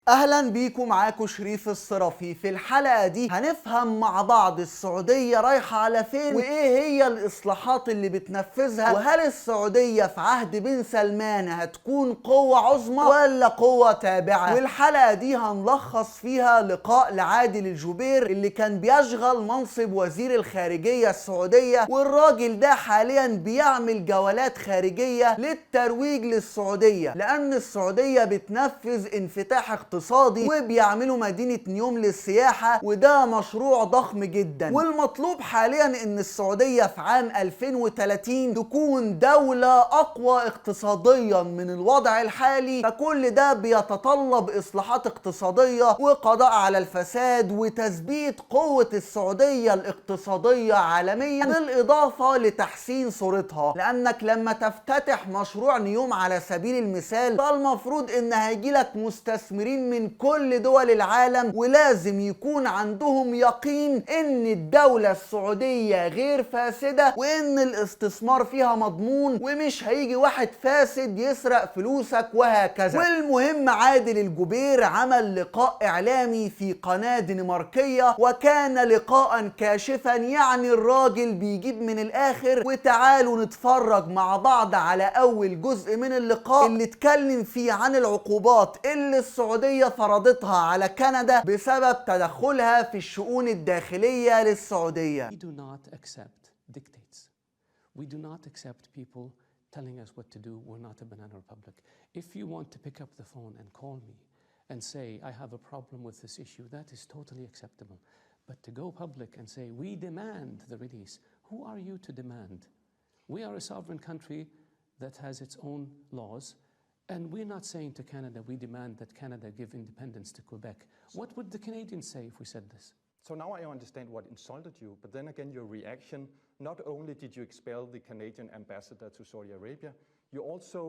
اهلا بيكم، معاكم شريف الصرافي. في الحلقة دي هنفهم مع بعض السعودية رايحة على فين، وايه هي الاصلاحات اللي بتنفذها، وهل السعودية في عهد بن سلمان هتكون قوة عظمى ولا قوة تابعة. والحلقة دي هنلخص فيها لقاء لعادل الجبير اللي كان بيشغل منصب وزير الخارجية السعودية، والراجل ده حاليا بيعمل جولات خارجية للترويج للسعودية، لان السعودية بتنفذ انفتاح اقتصادي وبيعملوا مدينة نيوم للسياحة، وده مشروع ضخم جدا. والمطلوب حاليا ان السعودية في عام 2030 تكون دولة اقوى اقتصاديا من الوضع الحالي، فكل ده بيتطلب اصلاحات اقتصادية وقضاء على الفساد وتثبيت قوة السعودية الاقتصادية عالميا، بالاضافة لتحسين صورتها. لانك لما تفتتح مشروع نيوم على سبيل المثال، فالمفروض ان هيجيلك مستثمرين من كل دول العالم، ولازم يكون عندهم يقين ان الدولة السعودية غير فاسدة، وان الاستثمار فيها مضمون، ومش هيجي واحد فاسد يسرق فلوسك وهكذا. والمهم عادل الجبير عمل لقاء اعلامي في قناة دنماركية، وكان لقاء كاشفا، يعني الراجل بيجيب من الاخر. وتعالوا نتفرج مع بعض على اول جزء من اللقاء اللي اتكلم فيه عن العقوبات اللي السعودية فرضتها على كندا بسبب تدخلها في الشؤون الداخلية للسعودية. We do not accept dictates. We do not accept people telling us what to do. We're not a banana republic. If you want to pick up the phone and call me and say, I have a problem with this issue, that is totally acceptable. But to go public and say, we demand the release, who are you to demand? We are a sovereign country that has its own laws. And we're not saying to Canada, we demand that Canada give independence to Quebec. What would the Canadians say if we said this? So now I understand what insulted you, but then again, your reaction, not only did you expel the Canadian ambassador to Saudi Arabia, you also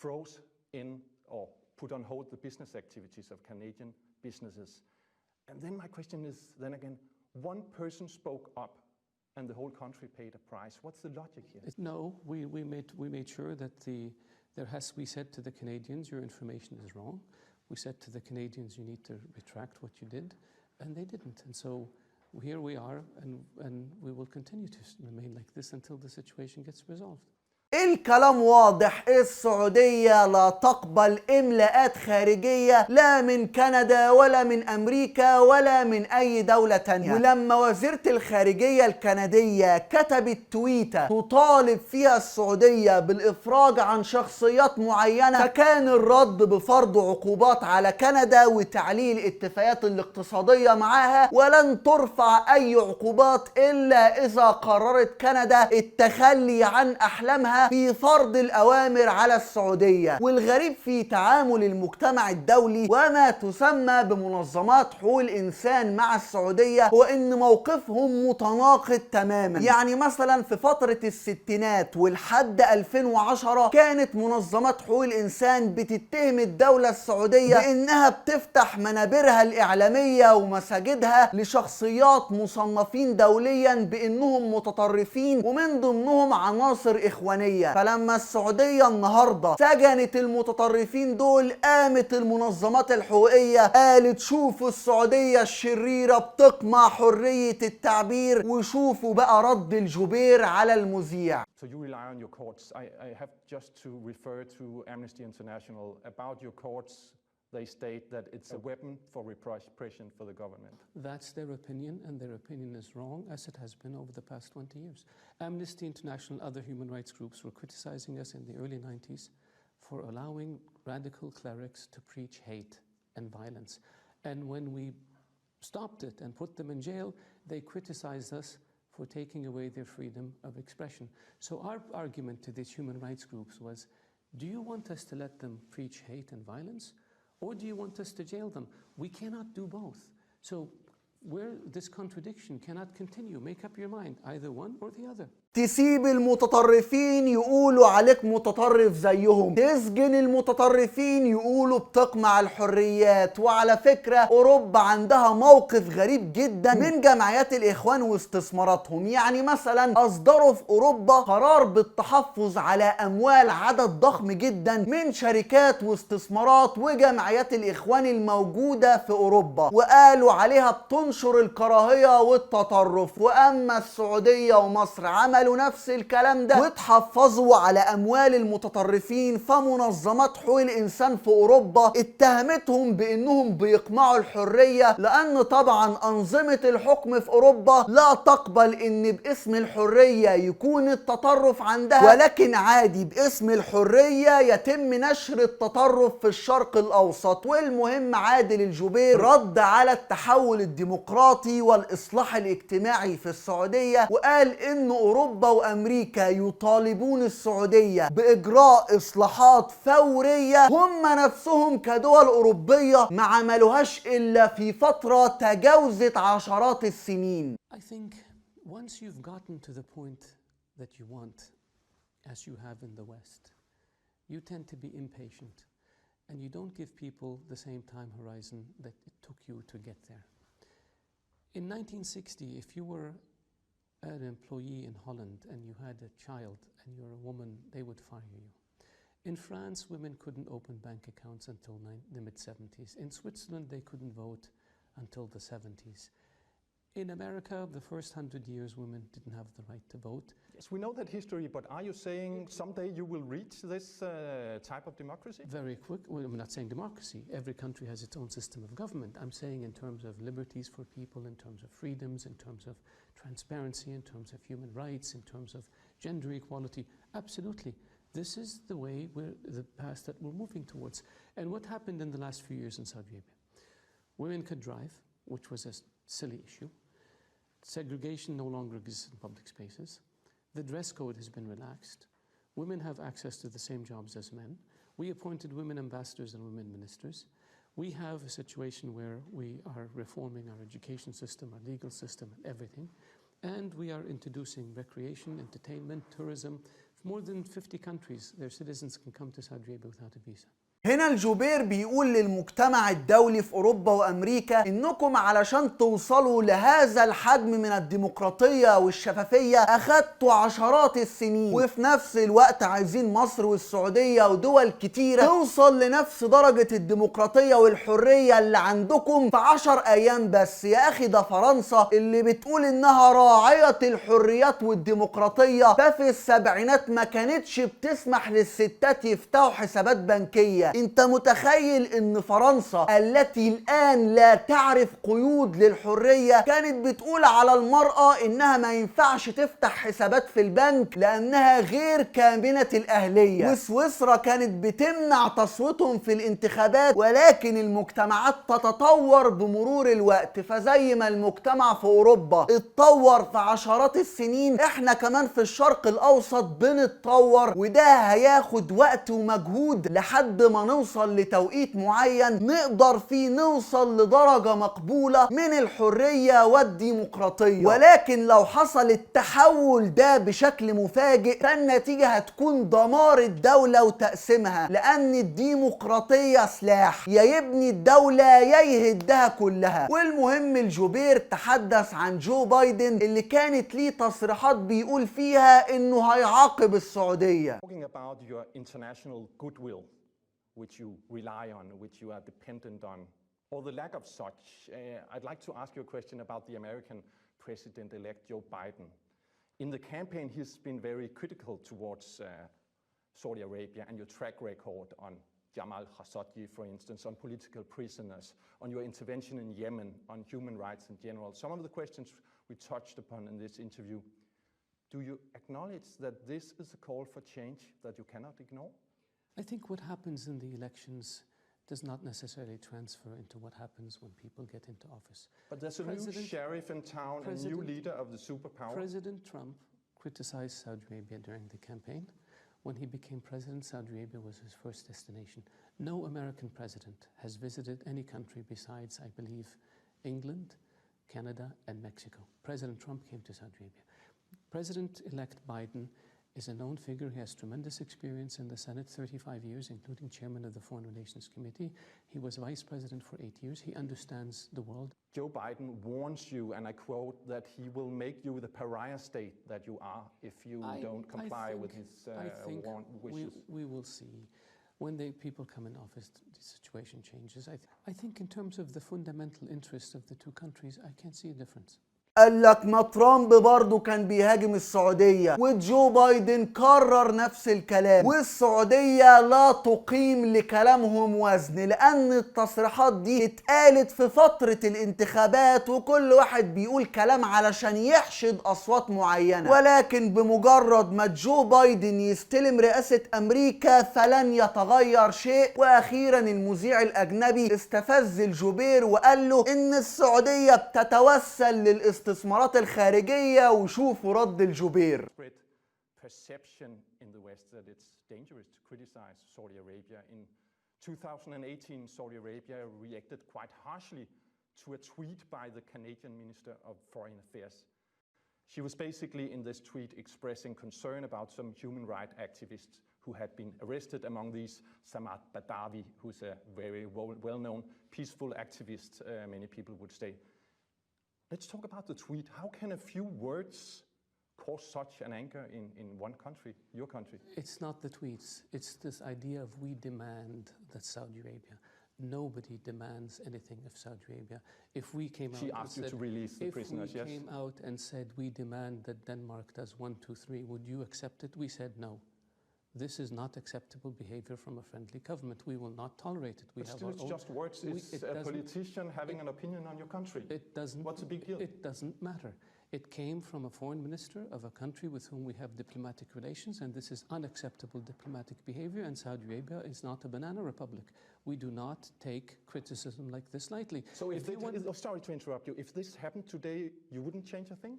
froze in or put on hold the business activities of Canadian businesses. And then my question is, then again, one person spoke up and the whole country paid a price. What's the logic here? No, we made sure that we said to the Canadians, your information is wrong. We said to the Canadians, you need to retract what you did, and they didn't. And so here we are, and we will continue to remain like this until the situation gets resolved. الكلام واضح، السعودية لا تقبل إملاءات خارجية لا من كندا ولا من أمريكا ولا من أي دولة تانية. ولما وزيرة الخارجية الكندية كتبت تويتة تطالب فيها السعودية بالإفراج عن شخصيات معينة، فكان الرد بفرض عقوبات على كندا وتعليل الاتفاقات الاقتصادية معاها، ولن ترفع أي عقوبات إلا إذا قررت كندا التخلي عن أحلامها في فرض الأوامر على السعودية. والغريب في تعامل المجتمع الدولي وما تسمى بمنظمات حقوق الإنسان مع السعودية هو إن موقفهم متناقض تماما. يعني مثلا في فترة الستينات والحد 2010 كانت منظمات حقوق الإنسان بتتهم الدولة السعودية بإنها بتفتح منابرها الإعلامية ومساجدها لشخصيات مصنفين دوليا بإنهم متطرفين ومن ضمنهم عناصر إخوانية. فلما السعودية النهاردة سجنت المتطرفين دول، قامت المنظمات الحقوقية قالت شوفوا السعودية الشريرة بتقمع حرية التعبير، وشوفوا بقى رد الجبير على المذيع. So you rely on your courts. I have just to refer to Amnesty International about your courts. They state that it's a weapon for repression for the government. That's their opinion, and their opinion is wrong, as it has been over the past 20 years. Amnesty International and other human rights groups were criticizing us in the early 90s for allowing radical clerics to preach hate and violence. And when we stopped it and put them in jail, they criticized us for taking away their freedom of expression. So our argument to these human rights groups was, do you want us to let them preach hate and violence? Or do you want us to jail them? We cannot do both. So where this contradiction cannot continue, make up your mind, either one or the other. تسيب المتطرفين يقولوا عليك متطرف زيهم، تسجن المتطرفين يقولوا بتقمع الحريات. وعلى فكرة أوروبا عندها موقف غريب جدا من جمعيات الإخوان واستثماراتهم. يعني مثلا أصدروا في أوروبا قرار بالتحفظ على أموال عدد ضخم جدا من شركات واستثمارات وجمعيات الإخوان الموجودة في أوروبا، وقالوا عليها بتنشر الكراهية والتطرف. وأما السعودية ومصر عملوا نفس الكلام ده واتحفظوا على اموال المتطرفين. فمنظمات حقوق الانسان في اوروبا اتهمتهم بانهم بيقمعوا الحريه، لان طبعا انظمه الحكم في اوروبا لا تقبل ان باسم الحريه يكون التطرف عندها، ولكن عادي باسم الحريه يتم نشر التطرف في الشرق الاوسط. والمهم عادل الجبير رد على التحول الديمقراطي والاصلاح الاجتماعي في السعوديه، وقال ان اوروبا وامريكا يطالبون السعوديه باجراء اصلاحات فوريه هم نفسهم كدول اوروبيه ما عملوهاش الا في فتره تجاوزت عشرات السنين. I think once you've gotten to the point that you want, as you have in the West, you tend to be impatient and you don't give people the same time horizon that it took you to get there. In 1960, if you were an employee in Holland and you had a child and you're a woman, they would fire you. In France, women couldn't open bank accounts until the mid-70s. In Switzerland, they couldn't vote until the 70s. In America, the first 100 years, women didn't have the right to vote. Yes, we know that history, but are you saying someday you will reach this type of democracy? Very quick. Well, I'm not saying democracy. Every country has its own system of government. I'm saying in terms of liberties for people, in terms of freedoms, in terms of transparency, in terms of human rights, in terms of gender equality. Absolutely. This is the way, the path that we're moving towards. And what happened in the last few years in Saudi Arabia? Women could drive, which was a silly issue. Segregation no longer exists in public spaces. The dress code has been relaxed. Women have access to the same jobs as men. We appointed women ambassadors and women ministers. We have a situation where we are reforming our education system, our legal system, and everything. And we are introducing recreation, entertainment, tourism. More than 50 countries, their citizens can come to Saudi Arabia without a visa. هنا الجبير بيقول للمجتمع الدولي في أوروبا وأمريكا إنكم علشان توصلوا لهذا الحجم من الديمقراطية والشفافية أخدتوا عشرات السنين، وفي نفس الوقت عايزين مصر والسعودية ودول كتيرة توصل لنفس درجة الديمقراطية والحرية اللي عندكم في 10 أيام بس. يا أخي ده فرنسا اللي بتقول إنها راعية الحريات والديمقراطية، ففي السبعينات ما كانتش بتسمح للستات يفتحوا حسابات بنكية. انت متخيل ان فرنسا التي الان لا تعرف قيود للحرية كانت بتقول على المرأة انها ما ينفعش تفتح حسابات في البنك لانها غير كامنة الاهلية، وسويسرا كانت بتمنع تصويتهم في الانتخابات. ولكن المجتمعات تتطور بمرور الوقت، فزي ما المجتمع في اوروبا اتطور في عشرات السنين، احنا كمان في الشرق الاوسط بنتطور، وده هياخد وقت ومجهود لحد ما نوصل لتوقيت معين نقدر فيه نوصل لدرجة مقبولة من الحرية والديمقراطية. ولكن لو حصل التحول ده بشكل مفاجئ فالنتيجة هتكون دمار الدولة وتقسيمها، لأن الديمقراطية سلاح، يا يبني الدولة يا يهدها كلها. والمهم الجبير تحدث عن جو بايدن اللي كانت ليه تصريحات بيقول فيها إنه هيعاقب السعودية. Talking about your international goodwill, which you rely on, which you are dependent on, or the lack of such, I'd like to ask you a question about the American President-elect Joe Biden. In the campaign, he's been very critical towards Saudi Arabia and your track record on Jamal Khashoggi, for instance, on political prisoners, on your intervention in Yemen, on human rights in general. Some of the questions we touched upon in this interview. Do you acknowledge that this is a call for change that you cannot ignore? I think what happens in the elections does not necessarily transfer into what happens when people get into office. But there's a new sheriff in town, a new leader of the superpower. President Trump criticized Saudi Arabia during the campaign. When he became president, Saudi Arabia was his first destination. No American president has visited any country besides, I believe, England, Canada, and Mexico. President Trump came to Saudi Arabia. President-elect Biden is a known figure. He has tremendous experience in the Senate, 35 years, including chairman of the Foreign Relations Committee. He was vice president for 8 years. He understands the world. Joe Biden warns you, and I quote, that he will make you the pariah state that you are if you don't comply with his wishes. We will see. When the people come in office, the situation changes. I think in terms of the fundamental interests of the two countries, I can't see a difference. قال لك ما ترامب برضو كان بيهاجم السعودية، وجو بايدن كرر نفس الكلام، والسعودية لا تقيم لكلامهم وزن، لأن التصريحات دي اتقالت في فترة الانتخابات، وكل واحد بيقول كلام علشان يحشد أصوات معينة، ولكن بمجرد ما جو بايدن يستلم رئاسة أمريكا فلن يتغير شيء. وأخيرا المذيع الأجنبي استفز الجوبير وقال له إن السعودية بتتوسل للاستثمارات الخارجية، وشوفوا رد الجوبير. Perception in the West that it's dangerous to criticize Saudi Arabia. In 2018, Saudi Arabia reacted quite harshly to a tweet by the Canadian Minister of Foreign Affairs. She was basically in this tweet expressing concern about some human rights activists who had been arrested. Among these, Samad Badawi, who's a very well-known peaceful activist, many people would say. Let's talk about the tweet. How can a few words cause such an anger in one country, your country? It's not the tweets. It's this idea of we demand that Saudi Arabia. Nobody demands anything of Saudi Arabia. If we came out, she asked you to release the prisoners, yes? If we came out and said we demand that Denmark does 1, 2, 3, would you accept it? We said no. This is not acceptable behavior from a friendly government. We will not tolerate it. But still, it's just words. It's a politician having an opinion on your country. It doesn't. What's the big deal? It doesn't matter. It came from a foreign minister of a country with whom we have diplomatic relations, and this is unacceptable diplomatic behavior, and Saudi Arabia is not a banana republic. We do not take criticism like this lightly. So sorry to interrupt you. If this happened today, you wouldn't change a thing?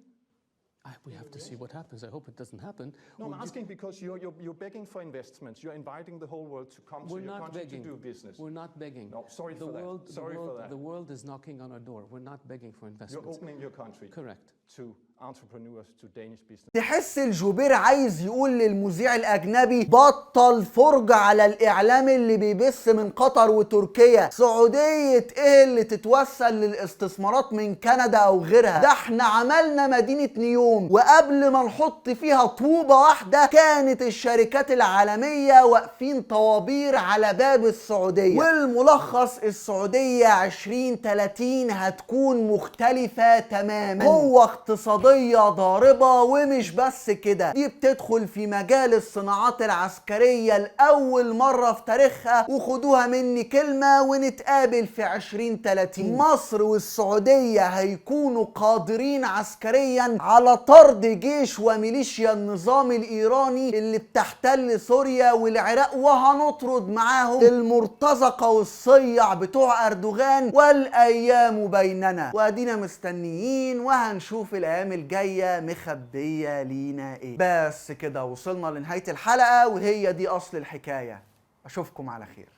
We have to see what happens. I hope it doesn't happen. No, I'm asking because you're begging for investments. You're inviting the whole world to come to your country to do business. We're not begging. No, sorry for that. The world is knocking on our door. We're not begging for investments. You're opening your country. Correct. To entrepreneurs, to Danish business. تحس الجوبير عايز يقول للمذيع الأجنبي بطل فرجة على الإعلام اللي بيبث من قطر وتركيا. سعودية إيه اللي تتوسل للاستثمارات من كندا أو غيرها؟ ده احنا عملنا مدينة نيوم، وقبل ما نحط فيها طوبة واحدة كانت الشركات العالمية واقفين طوابير على باب السعودية. والملخص السعودية 2030 هتكون مختلفة تماما. قوة اقتصادية ضاربة، ومش بس كده، دي بتدخل في مجال الصناعات العسكرية لأول مرة في تاريخها، وخدوها مني كلمة ونتقابل في 2030. مصر والسعودية هيكونوا قادرين عسكريا على طرد جيش وميليشيا النظام الإيراني اللي بتحتل سوريا والعراق، وهنطرد معاهم المرتزقة والصيع بتوع أردوغان، والأيام بيننا، وأدينا مستنيين وهنشوف الأيام الجاية مخبية لينا ايه. بس كده وصلنا لنهاية الحلقة، وهي دي أصل الحكاية. أشوفكم على خير.